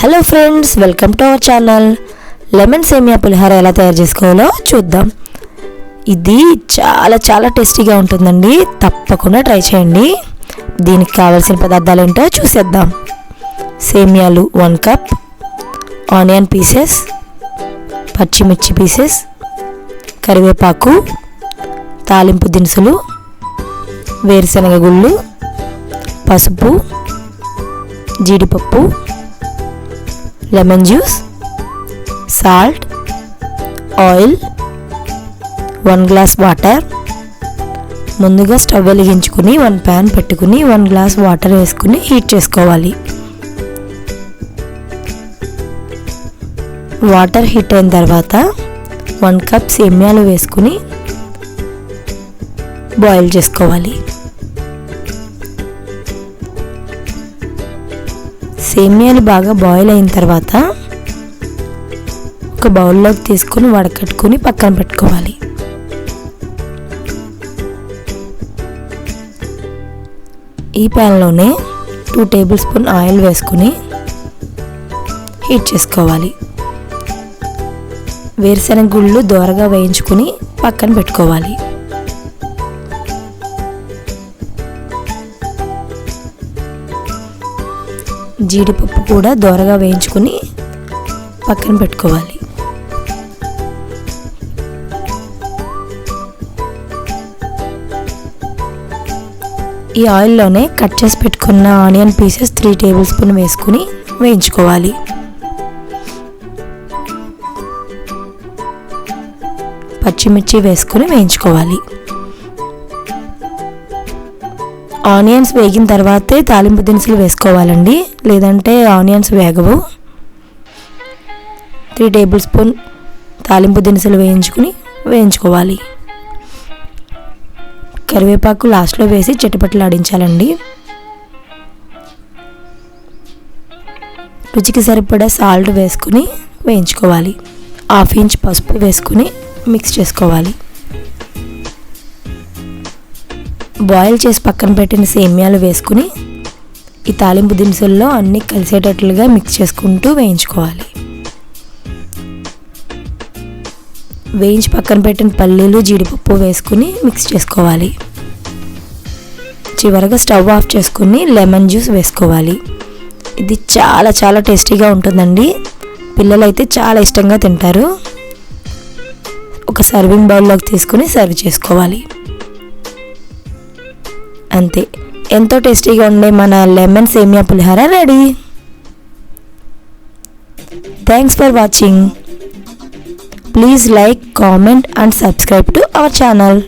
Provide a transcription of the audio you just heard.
Hello friends, welcome to our channel. Lemon semiya పులిహోర ఎలా తయారు చేసుకోవాలో చూద్దాం. ఇది చాలా చాలా టేస్టీగా ఉంటుందండి. తప్పకుండా ట్రై చేయండి. దీనికి కావాల్సిన పదార్థాలు ఏంటో చూసేద్దాం. సేమియాలు 1 కప్, ఆనియన్ పీసెస్, పచ్చిమిర్చి పీసెస్, కరివేపాకు, తాలింపు దినుసులు, వేరుశనగ గుళ్ళు, పసుపు, జీడిపప్పు, lemon juice, salt, oil, 1 glass water. ముందుగా స్టవ్ వెలిగించుకుని 1 ప్యాన్ పెట్టుకుని 1 గ్లాస్ వాటర్ వేసుకుని హీట్ చేసుకోవాలి. వాటర్ హీట్ అయిన తర్వాత 1 కప్ సేమ్యాలు వేసుకుని బాయిల్ చేసుకోవాలి. సేమ్యాలు బాగా బాయిల్ అయిన తర్వాత ఒక బౌల్లోకి తీసుకుని వడకట్టుకుని పక్కన పెట్టుకోవాలి. ఈ ప్యాన్లోనే 2 టేబుల్ స్పూన్ ఆయిల్ వేసుకుని హీట్ చేసుకోవాలి. వేరుశనగ గుళ్ళు దోరగా వేయించుకుని పక్కన పెట్టుకోవాలి. జీడిపప్పు కూడా దోరగా వేయించుకుని పక్కన పెట్టుకోవాలి. ఈ ఆయిల్లోనే కట్ చేసి పెట్టుకున్న ఆనియన్ పీసెస్ 3 టేబుల్ స్పూన్ వేసుకుని వేయించుకోవాలి. పచ్చిమిర్చి వేసుకుని వేయించుకోవాలి. ఆనియన్స్ వేగిన తర్వాతే తాలింపు దినుసులు వేసుకోవాలండి, లేదంటే ఆనియన్స్ వేగవు. 3 టేబుల్ స్పూన్ తాలింపు దినుసులు వేయించుకోవాలి. కరివేపాకు లాస్ట్లో వేసి చిటపటలాడించాలండి. రుచికి సరిపడా సాల్ట్ వేసుకుని వేయించుకోవాలి. 1/2 ఇంచ్ పసుపు వేసుకుని మిక్స్ చేసుకోవాలి. బాయిల్ చేసి పక్కన పెట్టిన సేమ్యాలు వేసుకుని ఈ తాలింపు దినుసుల్లో అన్నీ కలిసేటట్లుగా మిక్స్ చేసుకుంటూ వేయించుకోవాలి. వేయించి పక్కన పెట్టిన పల్లీలు, జీడిపప్పు వేసుకుని మిక్స్ చేసుకోవాలి. చివరగా స్టవ్ ఆఫ్ చేసుకుని లెమన్ జ్యూస్ వేసుకోవాలి. ఇది చాలా చాలా టేస్టీగా ఉంటుందండి. పిల్లలైతే చాలా ఇష్టంగా తింటారు. ఒక సర్వింగ్ బౌల్లోకి తీసుకుని సర్వ్ చేసుకోవాలి. అంతే, ఎంతో టేస్టీగా ఉండే మన lemon semiya pulihora ready. Thanks for watching. Please like, comment and subscribe to our channel.